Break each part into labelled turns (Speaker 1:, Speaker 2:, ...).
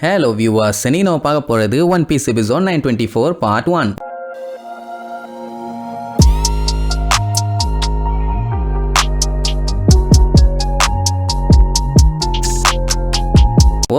Speaker 1: Hello viewers, இன்னைக்கு நம்ம பார்க்க போறது One Piece episode 924 part 1.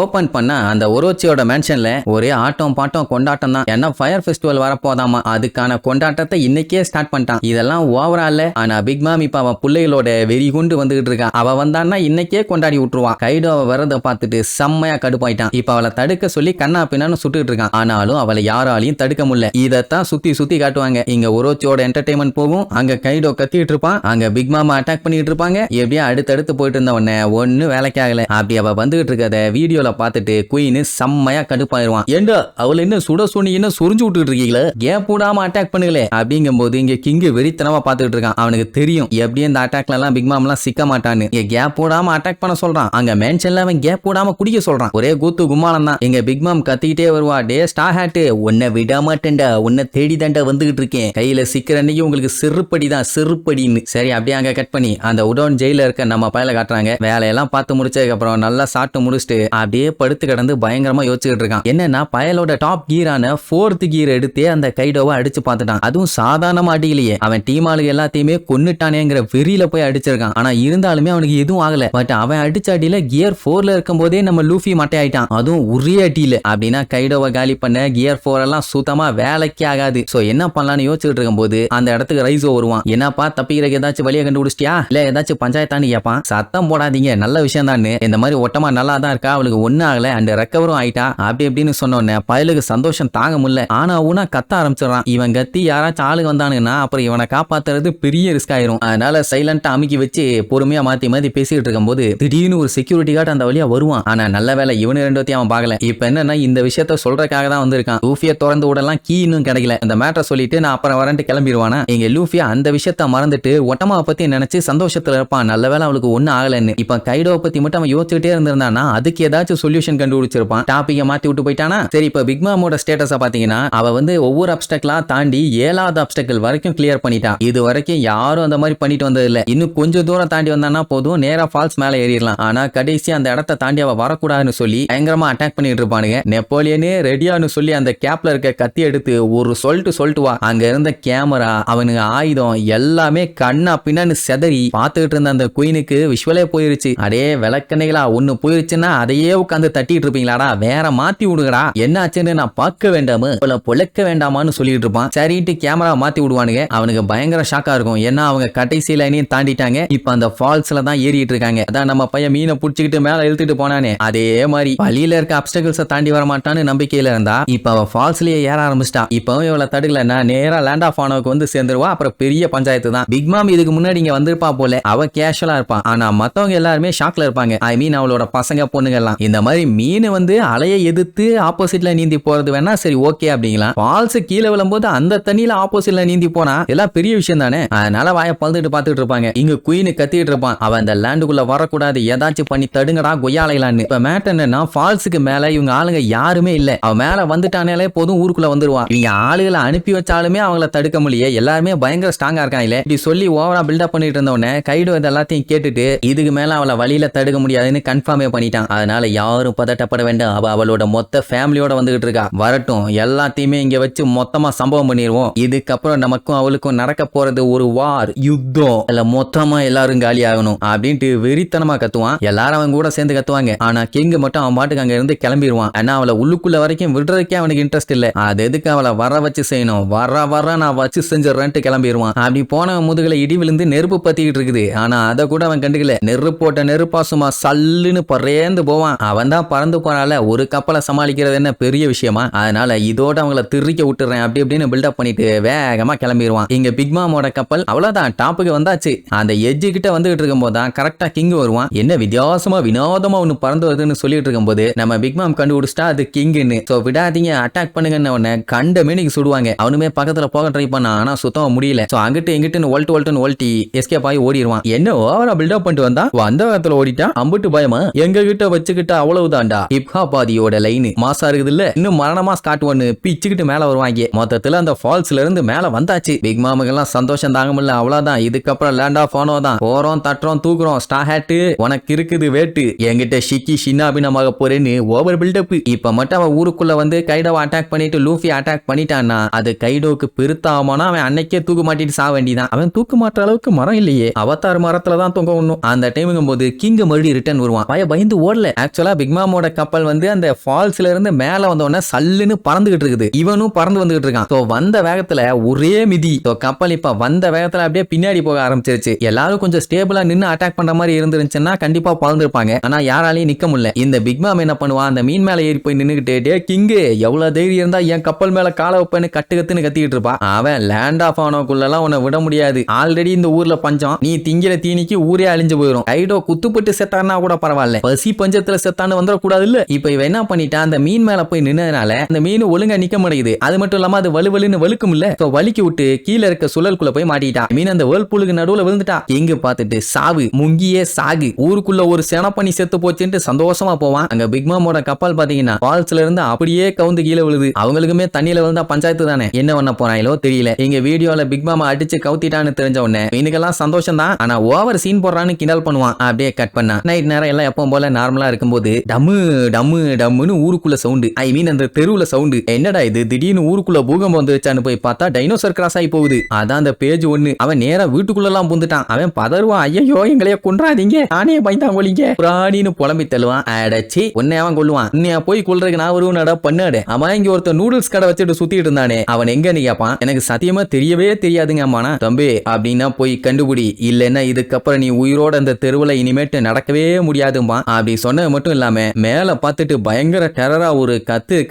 Speaker 1: Open பண்ண அந்த ஒரோச்சியோட மேன்ஷன்ல ஒரே ஆட்டம் பாட்டம் கொண்டாட்டம் தான். ஏன்னா ஃபயர் ஃபெஸ்டிவல் வரப்போதாமா, அதுக்கான கொண்டாட்டத்தை இன்னைக்கே ஸ்டார்ட் பண்ணிட்டான். இதெல்லாம் ஓவரா இல்ல. ஆனா பிக் மாம் இப்ப அவன் பிள்ளைகளோட வெறி கொண்டு வந்துகிட்டு இருக்கான். அவ வந்தான்னா இன்னைக்கே கொண்டாடி விட்டுருவான். கைடோ வரத பார்த்துட்டு செம்மையா கடுப்பாயிட்டான். இப்ப அவளை தடுக்க சொல்லி கண்ணா பின்னான்னு சுட்டுட்டு இருக்கான். ஆனாலும் அவளை யாராலையும் தடுக்க முடியல. இதத்தான் சுத்தி சுத்தி காட்டுவாங்க. இங்க ஒரோச்சியோட என்டர்டைன்மெண்ட் போகும், அங்க கைடோ கத்திட்டு இருப்பான், அங்க பிக் மாமா அட்டாக் பண்ணிட்டு இருப்பாங்க. எப்படியா அடுத்தடுத்து போயிட்டு இருந்த உடனே ஒண்ணு வேலைக்கு ஆகல. அப்படி அவ வந்துகிட்டு இருக்கத வீடியோ பார்த்துட்டு குயின் செம்மையா கடுப்பாயிருவான். ஏண்டா அவளை என்ன சுட சொன்னி என்ன சொரிஞ்சு விட்டுட்டு இருக்கீங்களே, கேப் போடாம அட்டாக் பண்ணுங்களே அப்படிங்கும் போது இங்க கிங் வெறித்தனமா பார்த்துட்டு இருக்கான். அவனுக்கு தெரியும் எப்படி இந்த அட்டாக்ல எல்லாம் பிக் மாம் எல்லாம் சிக்க மாட்டான்னு. கேப் போடாம அட்டாக் பண்ண சொல்றான். அங்க மேன்ஷன்ல அவன் கேப் போடாம குடிக்க சொல்றான். ஒரே கூத்து கும்மாளம் தான். எங்க பிக் மாம் கத்திக்கிட்டே வருவா, டே ஸ்டார் ஹேட் உன்னை விட மாட்டேன்டா, உன்னை தேடி தாண்டா வந்துகிட்டு இருக்கேன், கையில சிக்கிற அன்னைக்கு உங்களுக்கு செருப்படிதான் செருப்படின்னு. சரி அப்படியே அங்க கட் பண்ணி அந்த உடோன் ஜெயில இருக்க நம்ம பையல காட்டுறாங்க. வேலையெல்லாம் பார்த்து முடிச்சதுக்கு அப்புறம் நல்லா சாப்பிட்டு முடிச்சுட்டு அப்படியே படுத்து கிடந்து பயங்கரமா யோசிச்சுட்டு இருக்கான். என்னன்னா பயலோட டாப் கீரான 4th கீர் எடுத்தே அந்த கைடோவை அடிச்சு பார்த்துட்டான். அதுவும் சாதாரணமா அடிக்கலையே, அவன் டீம் ஆளுங்க எல்லாத்தையுமே கொன்னுட்டானேங்கிற வெறியில போய் அடிச்சிருக்கான். ஆனா இருந்தாலுமே அவனுக்கு எதுவும் ஆகல. பட் அவன் அடிச்ச அடியில கியர் 4ல இருக்கும் போதே நம்ம லூஃபி மட்டை ஆயிட்டான். அதுவும் உரிய அடியில. அப்படின்னா கைடோவை காலி பண்ண கியர் 4 எல்லாம் சுத்தமா வேலைக்கே ஆகாது. சோ என்ன பண்ணலாம்னு யோசிச்சுட்டு இருக்கும் போது அந்த இடத்துக்கு ரைஸோ வருவான். என்னப்பா தப்பிக்கிறக்கு ஏதாச்சும் வழியை கண்டுபிடிச்சிட்டியா, இல்ல ஏதாச்சும் பஞ்சாயத்தான்னு கேட்பான். சத்தம் போடாதீங்க, நல்ல விஷயம் தான். இந்த மாதிரி ஒட்டமா நல்லா தான் இருக்கா, அவளுக்கு ஒண்ணு ஆகல அண்ட் ரெக்கவரும் ஆயிட்டா அப்படி எப்படின்னு சொன்னோன்னே பயலுக்கு சந்தோஷம் தாங்க முடியல. ஆனா உனா கத்த ஆரம்பிச்சிடறான். இவன் கத்தி யாராச்சும் ஆளுங்க வந்தானுங்கன்னா அப்புறம் இவனை காப்பாத்துறது பெரிய ரிஸ்க் ஆயிரும். அதனால சைலண்டா அமுக்கி வச்சு பொறுமையா மாத்தி மாத்தி பேசிட்டு இருக்கும் போது திடீர்னு ஒரு செக்யூரிட்டி கார்டு அந்த வழியா வருவான். ஆனா நல்ல வேலை இவனு ரெண்டத்தையும் அவன் பார்க்கல. இப்ப என்னன்னா இந்த விஷயத்த சொல்றதுக்காக தான் வந்திருக்கான். லூஃபியை திறந்து விடலாம், கீ இன்னும் கிடைக்கல. இந்த மேட்டரை சொல்லிட்டு நான் அப்புறம் வரேன்ட்டு கிளம்பிடுவானா. இங்க லூஃபியா அந்த விஷயத்த மறந்துட்டு ஒட்டமாவை பத்தி நினைச்சு சந்தோஷத்துல இருப்பான். நல்ல வேலை அவளுக்கு ஒண்ணு ஆகலன்னு. இப்ப கைடோவை பத்தி மட்டும் அவன் யோசிச்சுட்டே இருந்திருந்தானா அதுக்கு ஏதாச்சும் சொல்யூஷன் கண்டுபிடிச்சிருப்பான். டாபிக்க மாத்தி விட்டு போயிட்டானா. சரி இப்ப பிக் மாமோட ஸ்டேட்டஸ பாத்தீங்கன்னா அவ வந்து ஒவ்வொரு அப்டக்கலா தாண்டி 7வது அப்டக்கல் வரைக்கும் கிளியர் பண்ணிட்டான். இது வரைக்கும் யாரும் அந்த மாதிரி பண்ணிட்டு வந்தது இல்ல. இன்னும் கொஞ்சம் தூரம் தாண்டி வந்தானா போதும், நேரா ஃபால்ஸ் மேல ஏறிடலாம். ஆனா கடைசி அந்த இடத்தை தாண்டி அவ வரக்கூடாதுன்னு சொல்லி பயங்கரமா அட்டாக் பண்ணிட்டு இருப்பானுங்க. நெப்போலியனே ரெடியான்னு சொல்லி அந்த கேப்ல இருக்க கத்தி எடுத்து ஒரு சொல்லிட்டு வா. அங்க இருந்த கேமரா, அவனுங்க ஆயுதம் எல்லாமே கண்ணா பின்னான்னு செதறி பார்த்துட்டு இருந்த அந்த குயினுக்கு விஷுவலே போயிருச்சு. அடே விளக்கணைகளா ஒண்ணு போயிருச்சுன்னா அதையே உட்காந்து தட்டிட்டு இருப்பீங்களாடா, வேற மாத்தி விடுங்கடா, என்ன ஆச்சுன்னு நான் பார்க்க வேண்டாமு பொழைக்க வேண்டாமான்னு சொல்லிட்டு இருப்பான். சரிட்டு கேமரா மாத்தி விடுவானுங்க. அவனுக்கு பயங்கர ஷாக்கா இருக்கும். ஏன்னா அவங்க கடைசி லைனையும் தாண்டிட்டாங்க. இப்ப அந்த ஃபால்ஸ்ல தான் ஏறிட்டு இருக்காங்க. அதான் நம்ம பையன் மீனை புடிச்சுக்கிட்டு மேல இழுத்துட்டு போனானே, அதே மாதிரி வழியில இருக்க அப்டக்கிள்ஸ தாண்டி வர மாட்டான்னு நம்பிக்கையில இருந்தா இப்ப அவ ஃபால்ஸ்லயே ஏற ஆரம்பிச்சிட்டா. இப்பவும் இவளை தடுக்கலன்னா நேரா லேண்ட் ஆஃப் ஆனவுக்கு வந்து சேர்ந்துருவா. அப்புறம் பெரிய பஞ்சாயத்து தான். பிக் மாம் இதுக்கு முன்னாடி இங்க வந்திருப்பா போல, அவ கேஷுவலா இருப்பான். ஆனா மத்தவங்க எல்லாருமே ஷாக்ல இருப்பாங்க. ஐ மீன் அவளோட பசங்க பொண்ணுங்க எல்லாம். இந்த மாதிரி மீன் வந்து அலையை எதிர்த்து ஆப்போசிட்ல நீந்தி போறது வேணா சரி ஓகே அப்படிங்களா, ஃபால்ஸ் கீழே விழும்போது அந்த தண்ணியில ஆப்போசிட்ல நீந்தி போனா எல்லாம் பெரிய விஷயம் தானே. அதனால வாய பழுதுட்டு பாத்துட்டு இருப்பாங்க. இங்க குயின் கத்திட்டு இருப்பான். அவன் அந்த லேண்டுக்குள்ள வரக்கூடாது, ஏதாச்சும் பண்ணி தடுங்கடா கொய்யாலைலான்னு. இப்ப மேட்டர் என்னன்னா ஃபால்ஸுக்கு மேல இவங்க ஆளுங்க யாருமே இல்ல. அவன் மேல வந்துட்டானே போதும் ஊருக்குள்ள வந்துருவான். இவங்க ஆளுகளை அனுப்பி வச்சாலுமே அவங்கள தடுக்க முடியல. எல்லாருமே பயங்கர ஸ்ட்ராங்கா இருக்காங்க. இப்படி சொல்லி ஓவரா பில்டப் பண்ணிட்டு இருந்தவனே கைடோ இது எல்லாத்தையும் கேட்டுட்டு இதுக்கு மேல அவளை வழியில தடுக்க முடியாதுன்னு கன்ஃபார்மே பண்ணிட்டான். அதனால யாரும் பதட்டப்பட வேண்டாம், அவளோட மொத்த ஃபேமிலியோட வந்துகிட்டு இருக்கா, வரட்டும், எல்லாத்தையுமே இங்க வச்சு மொத்தமா சம்பவம் பண்ணிடுவோம். இதுக்கப்புறம் நமக்கும் அவளுக்கும் நடக்க போறது ஒரு வார், யுத்தம், இல்ல மொத்தமா எல்லாரும் காலி ஆகணும் அப்படின்ட்டு வெறித்தனமா கத்துவான். எல்லாரும் அவன் கூட சேர்ந்து கத்துவாங்க. ஆனா கிங் மட்டும் அவன் பாட்டுக்கு அங்க இருந்து கிளம்பிடுவான். ஏன்னா அவளை உள்ளுக்குள்ள வரைக்கும் விடுறதுக்கே அவனுக்கு இன்ட்ரெஸ்ட் இல்ல. அது எதுக்கு அவளை வர வச்சு செய்யணும், வர நான் வச்சு செஞ்சிடறேன்ட்டு கிளம்பிடுவான். அப்படி போன முதுகுல இடி விழுந்து நெருப்பு பத்திக்கிட்டு இருக்குது. ஆனா அதை கூட அவன் கண்டுக்கல. நெருப்பு போட்ட நெருப்பா சும்மா சல்லுன்னு பறந்து போவான். அவன் தான் பறந்து போனால ஒரு கப்பலை சமாளிக்கிறது என்ன பெரிய விஷயமா. அதனால இதோட அவங்கள திருக்க விட்டுறேன் அப்படி அப்படின்னு பில்டப் பண்ணிட்டு வேகமா கிளம்பிடுவான். இங்க பிக் மாமோட கப்பல் அவ்வளவுதான் டாப்புக்கு வந்தாச்சு. அந்த எட்ஜு கிட்ட வந்துகிட்டு இருக்கும் போது தான் கரெக்டா கிங் வருவான். என்ன வித்தியாசமா வினோதமா ஒண்ணு பறந்து வருதுன்னு சொல்லிட்டு இருக்கும் போது நம்ம பிக் மாம் கண்டுபிடிச்சிட்டா அது கிங்னு. சோ விடாதீங்க அட்டாக் பண்ணுங்கன்னு உடனே கண்ட மீனிக்கு சுடுவாங்க. அவனுமே பக்கத்துல போக ட்ரை பண்ணா, ஆனா சுத்தமா முடியல. சோ அங்கிட்டு எங்கிட்டு ஒல்ட்டுன்னு ஒல்ட்டி எஸ்கேப் ஆகி ஓடிடுவான். என்ன ஓவரா பில்டப் பண்ணிட்டு வந்தா அந்த இடத்துல ஓடிட்டா, அம்புட்டு பயமா எங்க கிட்ட வச்சுக்கிட்டா அவ்வளவுதான்டா ஹிப்ஹாபாதியோட லைன் மாசா இருக்குது இல்ல. இன்னும் மரணமா ஸ்காட் ஒன்னு பிச்சுக்கிட்டு மேல வருவாங்க. மொத்தத்துல அந்த ஃபால்ஸ்ல இருந்து மேல வந்தாச்சு. பிக் மாமுக்கெல்லாம் சந்தோஷம் தாங்க முடியல. அவ்வளவுதான், இதுக்கப்புறம் லேண்ட் ஆஃப் ஆனோ தான். போறோம், தட்டுறோம், தூக்குறோம். ஸ்டார் ஹேட் உனக்கு இருக்குது வேட்டு, என்கிட்ட ஷிக்கி சின்னாபினமாக போறேன்னு ஓவர் பில்டப். இப்ப மட்டும் அவன் ஊருக்குள்ள வந்து கைடோவை அட்டாக் பண்ணிட்டு லூஃபி அட்டாக் பண்ணிட்டான்னா அது கைடோக்கு பெருத்தாமனா அவன் அன்னைக்கே தூக்கு மாட்டிட்டு சாக வேண்டியதான். அவன் தூக்கு மாற்ற அளவுக்கு மரம் இல்லையே, அவதார் மரத்துல தான் தூங்க ஒண்ணும். அந்த டைமுங்கும் போது கிங் மறுபடியும் ரிட்டர்ன் வருவான். பயந்து ஓடல. ஆக்சுவலா பிக்மாமோட கப்பல் வந்து அந்த ஃபால்ஸ்ல இருந்து மேல வந்த உடனே சல்லுன்னு பறந்துகிட்டு இருக்குது. இவனும் பறந்து வந்துகிட்டு இருக்கான். வந்த வேகத்துல ஒரே மிதி. கப்பல் இப்ப வந்த வேகத்துல அப்படியே பின்னாடி போக ஆரம்பிச்சிருச்சு. எல்லாரும் கொஞ்சம் ஸ்டேபிளா நின்னு அட்டாக் பண்ற மாதிரி இருந்துருந்துச்சுன்னா கண்டிப்பா பறந்துருப்பாங்க. ஆனா யாராலையும் நிக்க முடியல. இந்த பிக்மாம் என்ன பண்ணுவான், அந்த மீன் மேல ஏறி போய் நின்னுகிட்டே, டே கிங்கு எவ்வளவு தைரியம் இருந்தா என் கப்பல் மேல கால வைப்பேன்னு கத்துன்னு கத்திக்கிட்டு இருப்பான். அவன் லேண்ட் ஆஃப் ஆனோக்குள்ளலாம் உன்னை விட முடியாது. ஆல்ரெடி இந்த ஊர்ல பஞ்சம், நீ திங்கிற தீனிக்கு ஊரே அழிஞ்சு போயிடும். கைடோ குத்துப்பட்டு செத்தானா கூட பரவாயில்ல, பசி பஞ்சத்துல செத்தான்னு வந்துடக்கூடாது இல்ல. இப்ப இவன் என்ன பண்ணிட்டான், அந்த மீன் மேல போய் நின்னதுனால அந்த மீன் ஒழுங்கா நிக்க மாட்டேங்குது. அது மட்டும் இல்லாம அது வலுவலுன்னு வலுக்கும் இல்ல, வலிக்கி விட்டு கீழே இருக்க சுழலுக்குள்ள போய் மாட்டிட்டான். மீன் அந்த வேர்ல்பூலுக்கு நடுவுல விழுந்துட்டா. எங்க பார்த்துட்டு சாவு முங்கியே சாகு, ஊருக்குள்ள ஒரு செனப்பண்ணி செத்து போச்சுட்டு சந்தோஷமா போவான். அங்க பிக்மாமோட கப்பல் பாத்தீங்கன்னா ஃபால்ஸ்ல இருந்து அப்படியே கவுந்து கீழே விழுது. அவங்களுக்குமே தண்ணியில விழுந்தா பஞ்சாயத்து தானே, என்ன பண்ண போறாங்களோ தெரியல. எங்க வீடியோல பிக்மாமா அடிச்சு கவுத்திட்டான்னு தெரிஞ்ச உடனே மீனுக்கெல்லாம் சந்தோஷம் தான். ஆனா ஓவர் சீன் போடுறான்னு கிண்டல் பண்ணுவான். அப்படியே கட் பண்ணா நைட் நேரம் எல்லாம் எப்பவும் போல நார்மலா இருக்கும்போது டம்மு டம்மு டம்முன்னு ஊருக்குள்ள சவுண்டு, ஐ மீன் அந்த தெருவுல சவுண்டு. என்னடா இது திடீர்னு ஊருக்குள்ள பூகம்பம் வந்துச்சான்னு போய் பார்த்தா டைனோசர் கிராஸ் ஆகி போகுது. அதான் அந்த பேஜ் ஒண்ணு. அவன் நேரா வீட்டுக்குள்ள எல்லாம் புந்துட்டான். அவன் பதறுவான், ஐயோ எங்களைய கொன்றாதீங்க, நானே பயந்தாங்கோலிங்க பிராணின்னு புலம்பி தள்ளுவான். அடச்சி உன்னை அவன் கொல்லுவான், உன்னையா போய் கொல்றதுக்கு நான் வருவனடா பண்ணாடு. அவன் இங்க ஒருத்தர் நூடுல்ஸ் கடை வச்சுட்டு சுத்திட்டு இருந்தானே, அவன் எங்கன்னு கேப்பான். எனக்கு சத்தியமா தெரியவே தெரியாதுங்க அம்மானா. தம்பி அப்படின்னா போய் கண்டுபிடி, இல்லன்னா இதுக்கப்புறம் நீ உயிரோட அந்த தெருவுல இனிமேட்டு நடக்கவே முடியாதும்பா. அப்படி சொன்னது மட்டும் இல்லாம மேல பார்த்துட்டு பயங்கர டெரரா ஒரு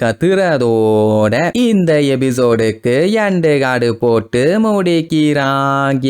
Speaker 1: கத்துறதோட இந்த எபிசோடுக்கு எண்டு காடு போட்டு முடிக்கிறாங்க.